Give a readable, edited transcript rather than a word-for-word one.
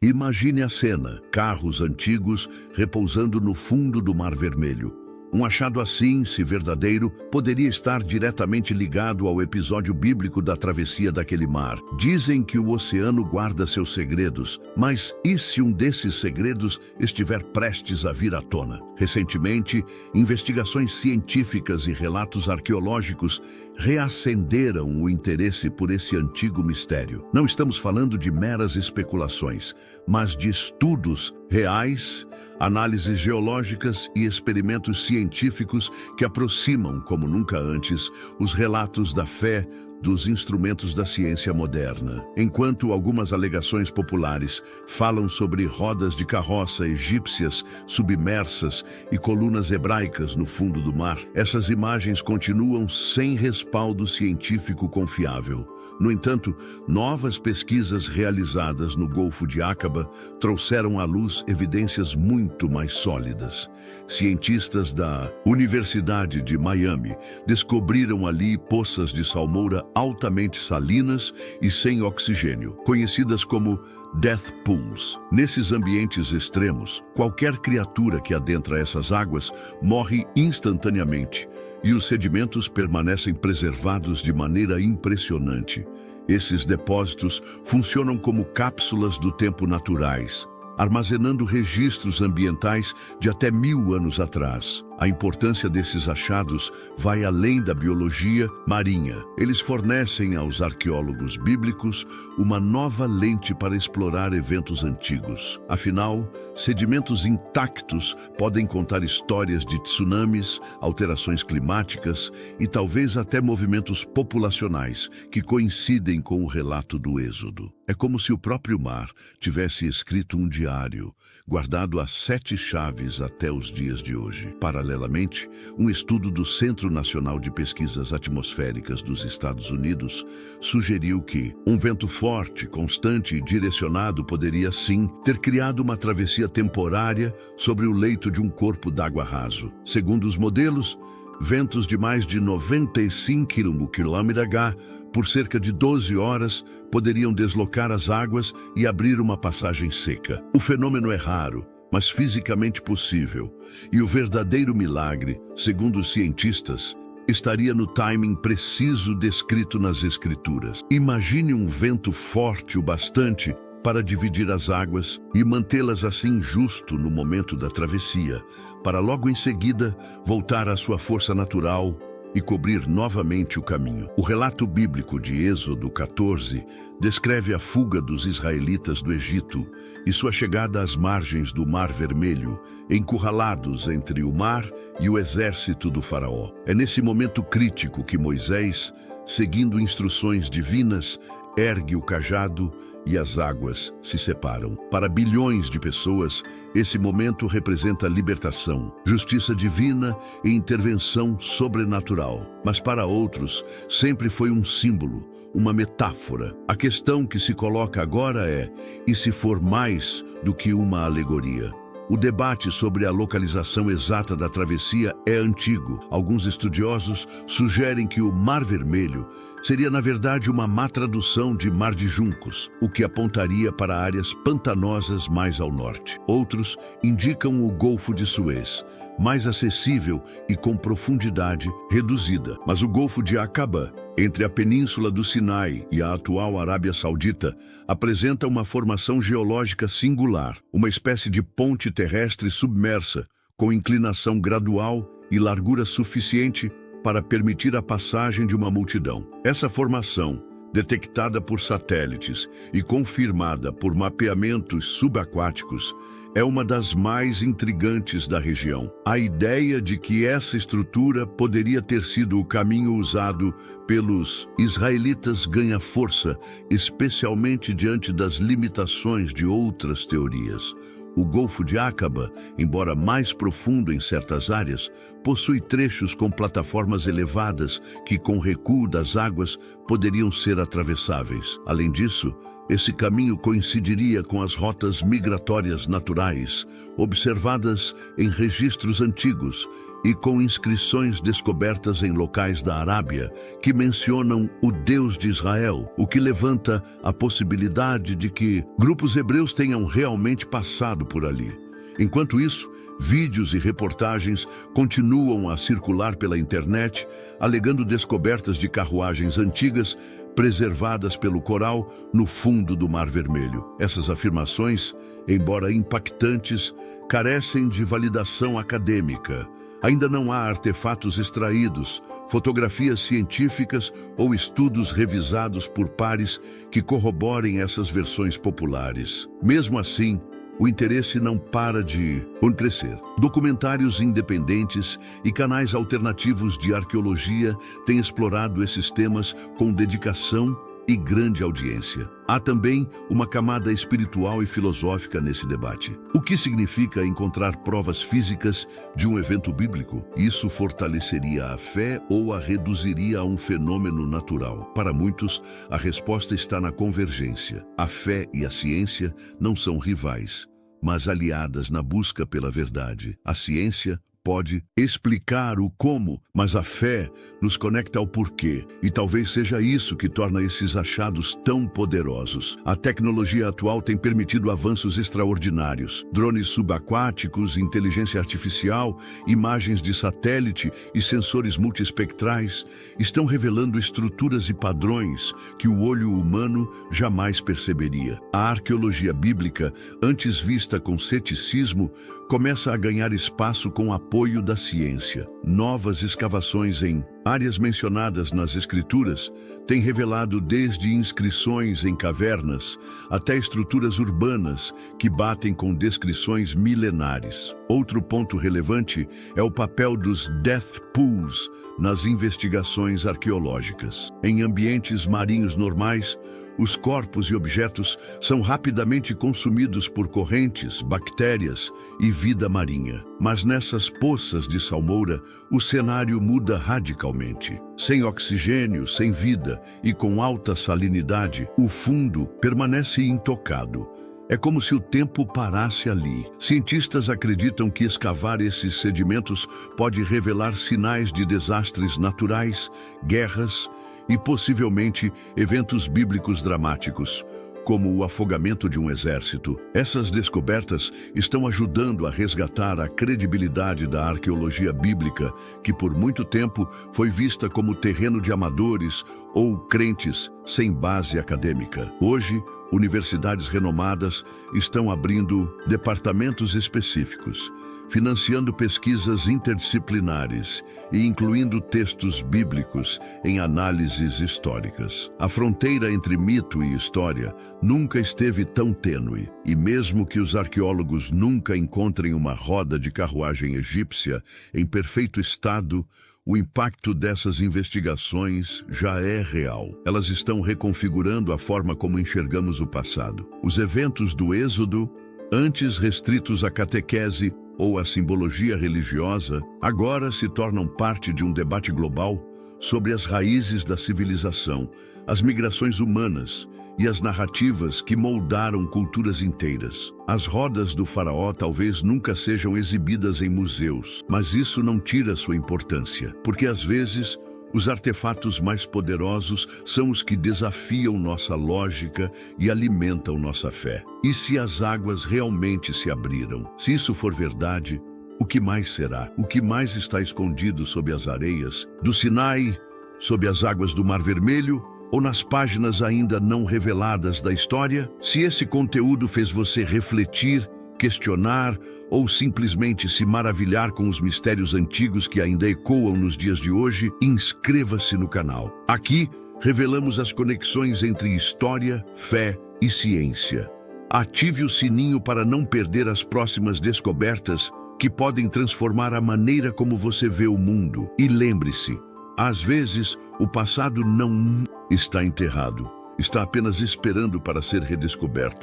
Imagine a cena: carros antigos repousando no fundo do Mar Vermelho. Um achado assim, se verdadeiro, poderia estar diretamente ligado ao episódio bíblico da travessia daquele mar. Dizem que o oceano guarda seus segredos, mas e se um desses segredos estiver prestes a vir à tona? Recentemente, investigações científicas e relatos arqueológicos reacenderam o interesse por esse antigo mistério. Não estamos falando de meras especulações, mas de estudos reais, análises geológicas e experimentos científicos que aproximam, como nunca antes, os relatos da fé dos instrumentos da ciência moderna. Enquanto algumas alegações populares falam sobre rodas de carroça egípcias submersas e colunas hebraicas no fundo do mar, essas imagens continuam sem respaldo científico confiável. No entanto, novas pesquisas realizadas no Golfo de Aqaba trouxeram à luz evidências muito mais sólidas. Cientistas da Universidade de Miami descobriram ali poças de salmoura altamente salinas e sem oxigênio, conhecidas como Death Pools. Nesses ambientes extremos, qualquer criatura que adentra essas águas morre instantaneamente, e os sedimentos permanecem preservados de maneira impressionante. Esses depósitos funcionam como cápsulas do tempo naturais, armazenando registros ambientais de até 1000 anos atrás. A importância desses achados vai além da biologia marinha. Eles fornecem aos arqueólogos bíblicos uma nova lente para explorar eventos antigos. Afinal, sedimentos intactos podem contar histórias de tsunamis, alterações climáticas e talvez até movimentos populacionais que coincidem com o relato do Êxodo. É como se o próprio mar tivesse escrito um diário, guardado as 7 chaves até os dias de hoje. Paralelamente, um estudo do Centro Nacional de Pesquisas Atmosféricas dos Estados Unidos sugeriu que um vento forte, constante e direcionado poderia, sim, ter criado uma travessia temporária sobre o leito de um corpo d'água raso. Segundo os modelos, ventos de mais de 95 km/h por cerca de 12 horas poderiam deslocar as águas e abrir uma passagem seca. O fenômeno é raro, mas fisicamente possível, e o verdadeiro milagre, segundo os cientistas, estaria no timing preciso descrito nas Escrituras. Imagine um vento forte o bastante para dividir as águas e mantê-las assim justo no momento da travessia, para logo em seguida voltar à sua força natural e cobrir novamente o caminho. O relato bíblico de Êxodo 14 descreve a fuga dos israelitas do Egito e sua chegada às margens do Mar Vermelho, encurralados entre o mar e o exército do faraó. É nesse momento crítico que Moisés, seguindo instruções divinas, ergue o cajado e as águas se separam. Para bilhões de pessoas, esse momento representa libertação, justiça divina e intervenção sobrenatural. Mas para outros, sempre foi um símbolo, uma metáfora. A questão que se coloca agora é: e se for mais do que uma alegoria? O debate sobre a localização exata da travessia é antigo. Alguns estudiosos sugerem que o Mar Vermelho seria, na verdade, uma má tradução de Mar de Juncos, o que apontaria para áreas pantanosas mais ao norte. Outros indicam o Golfo de Suez, mais acessível e com profundidade reduzida. Mas o Golfo de Aqaba, entre a Península do Sinai e a atual Arábia Saudita, apresenta uma formação geológica singular, uma espécie de ponte terrestre submersa, com inclinação gradual e largura suficiente para permitir a passagem de uma multidão. Essa formação, detectada por satélites e confirmada por mapeamentos subaquáticos, é uma das mais intrigantes da região. A ideia de que essa estrutura poderia ter sido o caminho usado pelos israelitas ganha força, especialmente diante das limitações de outras teorias. O Golfo de Aqaba, embora mais profundo em certas áreas, possui trechos com plataformas elevadas que, com recuo das águas, poderiam ser atravessáveis. Além disso, Esse caminho coincidiria com as rotas migratórias naturais, observadas em registros antigos e com inscrições descobertas em locais da Arábia que mencionam o Deus de Israel, o que levanta a possibilidade de que grupos hebreus tenham realmente passado por ali. Enquanto isso, vídeos e reportagens continuam a circular pela internet, alegando descobertas de carruagens antigas preservadas pelo coral no fundo do Mar Vermelho. Essas afirmações, embora impactantes, carecem de validação acadêmica. Ainda não há artefatos extraídos, fotografias científicas ou estudos revisados por pares que corroborem essas versões populares. Mesmo assim, o interesse não para de crescer. Documentários independentes e canais alternativos de arqueologia têm explorado esses temas com dedicação e grande audiência. Há também uma camada espiritual e filosófica nesse debate. O que significa encontrar provas físicas de um evento bíblico? Isso fortaleceria a fé ou a reduziria a um fenômeno natural? Para muitos, a resposta está na convergência. A fé e a ciência não são rivais, mas aliadas na busca pela verdade. A ciência pode explicar o como, mas a fé nos conecta ao porquê. E talvez seja isso que torna esses achados tão poderosos. A tecnologia atual tem permitido avanços extraordinários. Drones subaquáticos, inteligência artificial, imagens de satélite e sensores multiespectrais estão revelando estruturas e padrões que o olho humano jamais perceberia. A arqueologia bíblica, antes vista com ceticismo, começa a ganhar espaço com apoio da ciência. Novas escavações em áreas mencionadas nas Escrituras têm revelado desde inscrições em cavernas até estruturas urbanas que batem com descrições milenares. Outro ponto relevante é o papel dos death pools nas investigações arqueológicas. Em ambientes marinhos normais, os corpos e objetos são rapidamente consumidos por correntes, bactérias e vida marinha. Mas nessas poças de salmoura, o cenário muda radicalmente. Sem oxigênio, sem vida e com alta salinidade, o fundo permanece intocado. É como se o tempo parasse ali. Cientistas acreditam que escavar esses sedimentos pode revelar sinais de desastres naturais, guerras e possivelmente eventos bíblicos dramáticos, como o afogamento de um exército. Essas descobertas estão ajudando a resgatar a credibilidade da arqueologia bíblica, que por muito tempo foi vista como terreno de amadores ou crentes sem base acadêmica. Hoje, universidades renomadas estão abrindo departamentos específicos, financiando pesquisas interdisciplinares e incluindo textos bíblicos em análises históricas. A fronteira entre mito e história nunca esteve tão tênue, e mesmo que os arqueólogos nunca encontrem uma roda de carruagem egípcia em perfeito estado, o impacto dessas investigações já é real. Elas estão reconfigurando a forma como enxergamos o passado. Os eventos do Êxodo, antes restritos à catequese ou à simbologia religiosa, agora se tornam parte de um debate global sobre as raízes da civilização, as migrações humanas e as narrativas que moldaram culturas inteiras. As rodas do faraó talvez nunca sejam exibidas em museus, mas isso não tira sua importância, porque às vezes os artefatos mais poderosos são os que desafiam nossa lógica e alimentam nossa fé. E se as águas realmente se abriram? Se isso for verdade, o que mais será? O que mais está escondido sob as areias do Sinai, sob as águas do Mar Vermelho, ou nas páginas ainda não reveladas da história? Se esse conteúdo fez você refletir, questionar ou simplesmente se maravilhar com os mistérios antigos que ainda ecoam nos dias de hoje, inscreva-se no canal. Aqui, revelamos as conexões entre história, fé e ciência. Ative o sininho para não perder as próximas descobertas que podem transformar a maneira como você vê o mundo. E lembre-se, às vezes, o passado não está enterrado, está apenas esperando para ser redescoberto.